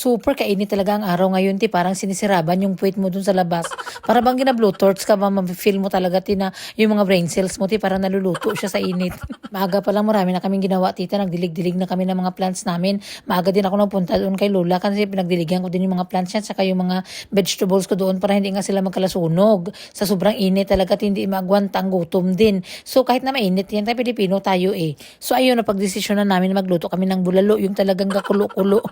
Super kainit talaga ang araw ngayon, ti. Parang sinisiraban yung puwet mo dun sa labas. Para bang gina-blowtorch ka ba, ma-feel mo talaga, ti, na yung mga brain cells mo, ti, parang naluluto siya sa init. Maaga pa lang marami na kaming ginawa, tita. Nagdilig-dilig na kami ng mga plants namin. Maaga din ako nagpunta doon kay Lola kasi pinagdiligan ko din yung mga plants niya saka yung mga vegetables ko doon para hindi nga sila magkalasunog. Sa sobrang init talaga, ti, hindi magwanta ang gutom din. So kahit na mainit yan, tayo Pilipino tayo eh. So ayun, napagdesisyon na namin na magluto kami ng bulalo, yung talagang kakulo-kulo.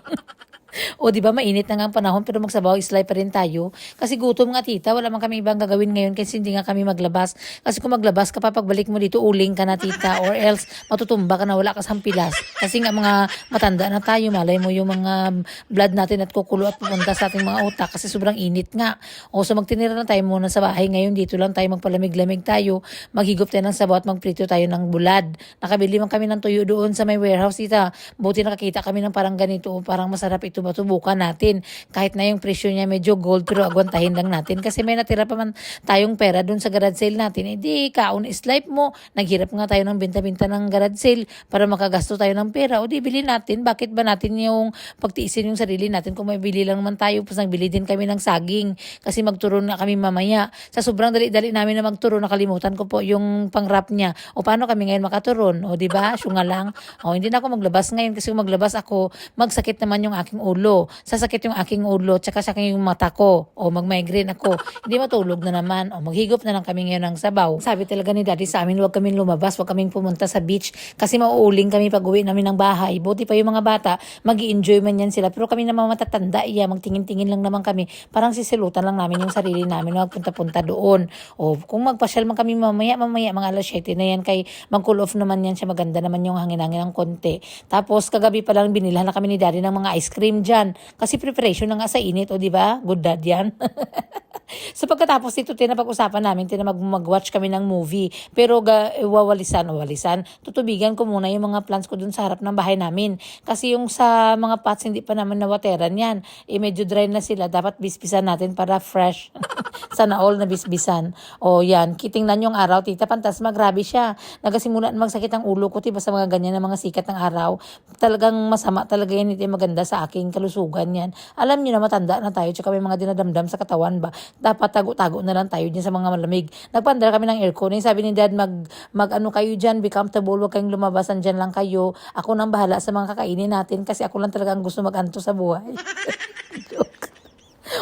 O, di ba mainit na nga ang panahon pero magsabaw islay pa rin tayo. Kasi gutom nga tita, wala man kami ibang gagawin ngayon kasi hindi nga kami maglabas. Kasi kung maglabas ka pa, pagbalik mo dito, uling ka na tita or else matutumba ka na, wala ka sa pilas. Kasi nga mga matanda na tayo, malay mo yung mga blood natin at kukulo at pupunta sa ating mga utak kasi sobrang init nga. O so magtinira na tayo muna sa bahay ngayon, dito lang tayo magpalamig-lamig tayo, maghigop tayo ng sabaw at magprito tayo ng bulad. Nakabili man kami ng tuyo doon sa may warehouse tita. Buti nakakita kami ng parang ganito, parang masarap ito, masubukan natin. Kahit na yung presyo niya medyo gold pero agwantahin lang natin kasi may natira pa man tayong pera dun sa garage sale natin. Hindi, kaon is life mo. Naghirap nga tayo ng binta-binta ng garage sale para makagasto tayo ng pera. O di bili natin. Bakit ba natin yung pagtiisin yung sarili natin kung may bili lang naman tayo? Tapos nagbili din kami ng saging kasi magturon na kami mamaya. Sa sobrang dali-dali namin na magturon, nakalimutan ko po yung pang-wrap niya. O paano kami ngayon makaturon? O di ba? Syunga lang. O hindi na ako maglabas ngayon kasi kung maglabas ako, magsakit naman yung aking ulo. Sasakit yung aking ulo, tsaka sakit yung mata ko. O mag-migraine ako. Hindi matulog na naman. O maghigop na lang kami ngayon ng sabaw. Sabi talaga ni daddy sa amin, huwag kaming lumabas, huwag kaming pumunta sa beach kasi mauuling kami pag uwi namin ng bahay. Buti pa yung mga bata, mag-i-enjoy man yan sila. Pero kami naman matatanda, magtingin-tingin lang naman kami. Parang sisilutan lang namin yung sarili namin na magpunta-punta doon. O kung magpasyal man kami mamaya, mga alas 7 na yan kay mag-cool off naman yan siya. Maganda naman yung hangin-hangin ng konti. Tapos kagabi pa lang binilhan na kami ni daddy ng mga ice cream dyan. Kasi preparation na nga sa init, o di ba? Good dad yan. So pagkatapos dito, pag-usapan namin, mag-watch kami ng movie. Pero wawalisan, tutubigan ko muna yung mga plants ko dun sa harap ng bahay namin. Kasi yung sa mga pots, hindi pa naman nawateran yan. Medyo dry na sila. Dapat bisbisan natin para fresh. Sana all na bisbisan. O yan, kitingnan yung araw, tita, pantasma, grabe siya. Nagasimula magsakit ang ulo ko, tiba sa mga ganyan na mga sikat ng araw. Talagang masama talaga yan, hindi maganda sa aking kalusugan yan. Alam niyo na matanda na tayo, tsaka may mga dinadamdam sa katawan ba. Dapat tago-tago na lang tayo dyan sa mga malamig. Nagpandar kami ng aircon. Sabi ni dad, mag-ano kayo dyan, be comfortable, huwag kayong lumabasan dyan lang kayo. Ako nang bahala sa mga kakainin natin kasi ako lang talaga ang gusto mag-anto sa buhay.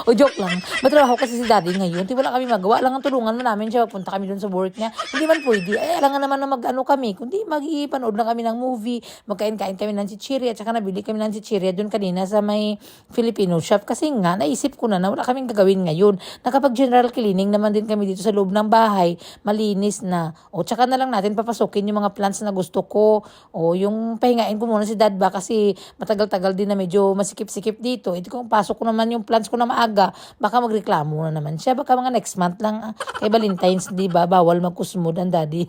O joke lang. Matrabaho kasi si daddy ngayon. Di wala kami magawa. Lang ang tulungan mo namin siya. Punta kami dun sa work niya. Hindi man pwede. Alangan naman na mag-ano kami. Kundi mag-ipanood na kami ng movie. Magkain-kain kami ng chichirya. At saka nabili kami ng chichirya dun kanina sa may Filipino shop. Kasi nga, naisip ko na wala kaming gagawin ngayon. Nakapag-general cleaning naman din kami dito sa loob ng bahay. Malinis na. O tsaka na lang natin papasukin yung mga plants na gusto ko. O yung pahingain ko muna si dad ba kasi matagal-tagal din na medyo masikip-sikip dito. Ito kung pasok ko naman yung plants ko na maaga, baka magreklamo na naman siya. Baka mga next month lang kay Valentine's, di ba? Bawal magkusmod ang daddy.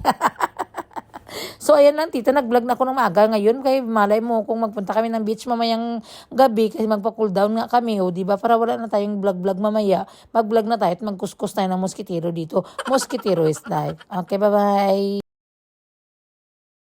So, ayan lang, tita. Nag-vlog na ako ng maaga ngayon. Kaya malay mo kung magpunta kami ng beach mamayang gabi kasi magpa-cool down nga kami. O, di ba? Para wala na tayong vlog-vlog mamaya. Mag-vlog na tayo at magkuskus tayo ng moskitero dito. Moskitero is life. Okay, bye-bye.